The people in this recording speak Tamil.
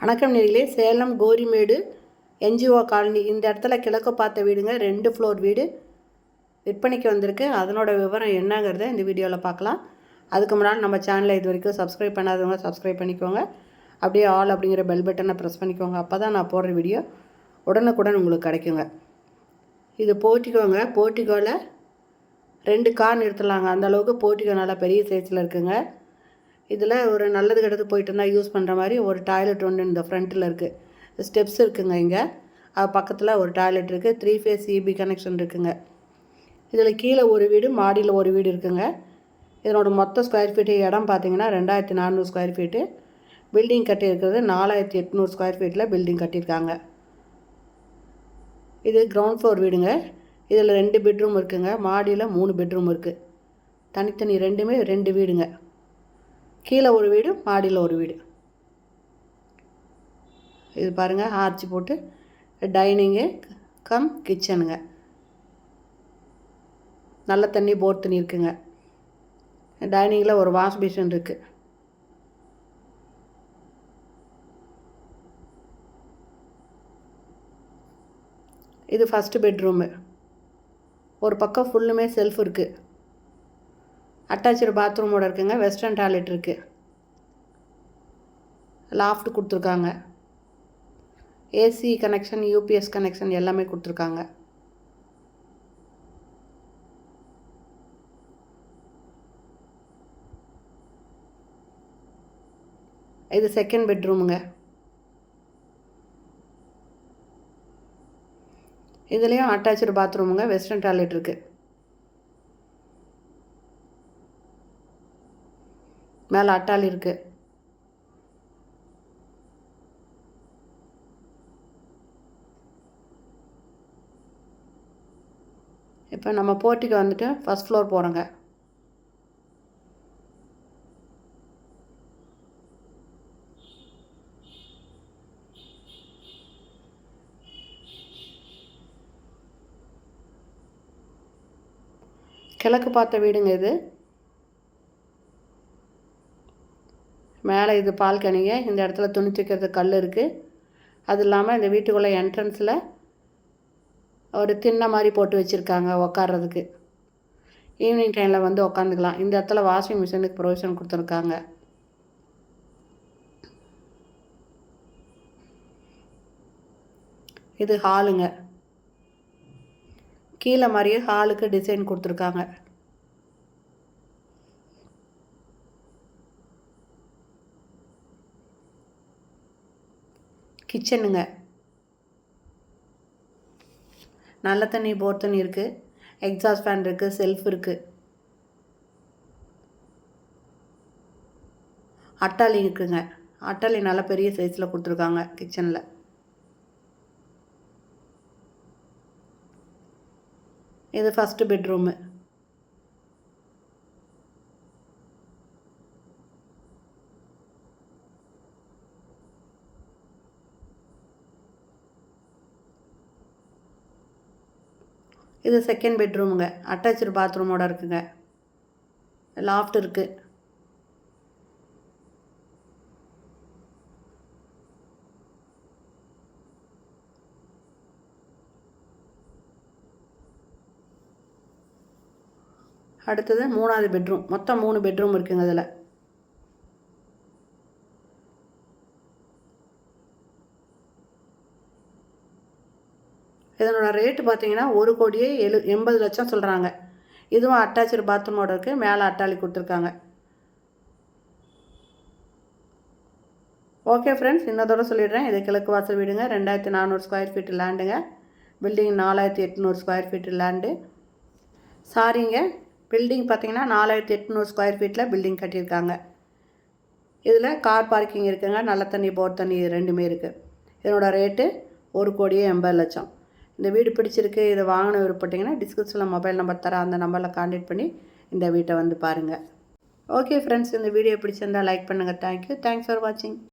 வணக்கம் நேயர்களே, சேலம் கோரிமேடு என்ஜிஓ காலனி இந்த இடத்துல கிழக்கு பார்த்த வீடுங்க. 2 ஃப்ளோர் வீடு விற்பனைக்கு வந்திருக்கு. அதனோட விவரம் என்னங்கிறத இந்த வீடியோவில் பார்க்கலாம். அதுக்கு முன்னாடி நம்ம சேனலை இது வரைக்கும் சப்ஸ்கிரைப் பண்ணாதவங்க சப்ஸ்கிரைப் பண்ணிக்கோங்க. அப்படியே ஆல் அப்படிங்கிற பெல் பட்டனை ப்ரெஸ் பண்ணிக்கோங்க. அப்போ தான் நான் போடுற வீடியோ உடனுக்குடன் உங்களுக்கு கிடைக்குங்க. இது போர்ட்டிகோங்க. போர்ட்டிகோவில் 2 கார் நிறுத்தலாங்க. அந்தளவுக்கு போர்ட்டிகோ நல்லா பெரிய சைஸில் இருக்குங்க. இதில் ஒரு நல்லது கெட்டது போயிட்டு இருந்தால் யூஸ் பண்ணுற மாதிரி ஒரு டாய்லெட் ஒன்று இந்த ஃப்ரண்ட்டில் இருக்குது. ஸ்டெப்ஸ் இருக்குங்க. இங்கே அது பக்கத்தில் ஒரு டாய்லெட் இருக்குது. 3 ஃபேஸ் இபி கனெக்ஷன் இருக்குங்க. இதில் கீழே ஒரு வீடு, மாடியில் ஒரு வீடு இருக்குங்க. இதனோட மொத்த ஸ்கொயர் ஃபீட்டு இடம் பார்த்திங்கன்னா 2400 ஸ்கொயர் ஃபீட்டு. பில்டிங் கட்டியிருக்கிறது 4800 ஸ்கொயர் ஃபீட்டில் பில்டிங் கட்டியிருக்காங்க. இது கிரவுண்ட் ஃப்ளோர் வீடுங்க. இதில் 2 பெட்ரூம் இருக்குங்க. மாடியில் 3 பெட்ரூம் இருக்குது. தனித்தனி 2 வீடுங்க. கீழே ஒரு வீடு, மாடியில் ஒரு வீடு. இது பாருங்கள், ஆர்ச்சி போட்டு டைனிங்கு கம் கிச்சனுங்க. நல்ல தண்ணி, போர் தண்ணி இருக்குங்க. டைனிங்கில் ஒரு வாஷ் பேஷன் இருக்குது. இது ஃபஸ்ட்டு பெட்ரூமு. ஒரு பக்கம் ஃபுல்லுமே செல்ஃப் இருக்குது. அட்டாச்சு பாத்ரூமோடு இருக்குங்க. வெஸ்டர்ன் டாய்லெட் இருக்குது. லாஃப்ட் கொடுத்துருக்காங்க. ஏசி கனெக்ஷன், யூபிஎஸ் கனெக்ஷன் எல்லாமே கொடுத்துருக்காங்க. இது செகண்ட் பெட்ரூமுங்க. இதுலேயும் அட்டாச்சு பாத்ரூமுங்க. வெஸ்டர்ன் டாய்லெட் இருக்குது. மேலே அட்டாலி இருக்குது. இப்போ நம்ம போர்ட்டிக்கு வந்துட்டு ஃபஸ்ட் ஃப்ளோர் போகிறோங்க. கிழக்கு பார்த்த வீடுங்க இது. மேலே இது பால்கனிங்க. இந்த இடத்துல துணி துவைக்கிறது கல் இருக்குது. அது இல்லாமல் இந்த வீட்டுக்குள்ளே என்ட்ரன்ஸில் ஒரு திண்ணை மாதிரி போட்டு வச்சுருக்காங்க உக்காடுறதுக்கு. ஈவினிங் டைமில் வந்து உக்காந்துக்கலாம். இந்த இடத்துல வாஷிங் மிஷினுக்கு ப்ரொவிஷன் கொடுத்துருக்காங்க. இது ஹாலுங்க. கீழே மாதிரியே ஹாலுக்கு டிசைன் கொடுத்துருக்காங்க. கிச்சனுங்க. நல்ல தண்ணி, போர் தண்ணி இருக்குது. எக்ஸாஸ்ட் ஃபேன் இருக்குது. செல்ஃப் இருக்குது. அட்டாலி இருக்குங்க. அட்டாலி நல்ல பெரிய சைஸில் கொடுத்துருக்காங்க கிச்சனில். இது ஃபஸ்ட்டு பெட்ரூமு. இது செகண்ட் பெட்ரூமுங்க. அட்டாச்சு பாத்ரூமோடு இருக்குங்க. லாஃப்ட் இருக்குது. அடுத்தது 3வது பெட்ரூம். மொத்தம் 3 பெட்ரூம் இருக்குங்க. அதில் இதனோட ரேட்டு பார்த்தீங்கன்னா 1,80,00,000 சொல்கிறாங்க. இதுவும் அட்டாச்சு பாத்ரூமோடு இருக்குது. மேலே அட்டாலி கொடுத்துருக்காங்க. ஓகே ஃப்ரெண்ட்ஸ், இன்னதோட சொல்லிடுறேன். இது கிழக்கு வாசல் வீடுங்க. 2400 ஸ்கொயர் ஃபீட்டு லேண்டுங்க. Building 4800 square feet land. சாரிங்க, பில்டிங் பார்த்தீங்கன்னா 4800 ஸ்கொயர் ஃபீட்டில் பில்டிங் கட்டியிருக்காங்க. இதில் கார் பார்க்கிங் இருக்குங்க. நல்ல தண்ணி, போர் தண்ணி 2மே இருக்குது. இதனோட ரேட்டு 1,80,00,000. இந்த வீடு பிடிச்சிருக்கு, இதை வாங்கின விருப்பப்பட்டீங்கன்னா டிஸ்கிரிப்ஷனில் மொபைல் நம்பர் தரேன். அந்த நம்பரில் கான்டாக்ட் பண்ணி இந்த வீட்டை வந்து பாருங்கள். ஓகே ஃப்ரெண்ட்ஸ், இந்த வீடியோ பிடிச்சிருந்தால் லைக் பண்ணுங்கள். தேங்க்யூ. தேங்க்ஸ் ஃபார் வாட்சிங்.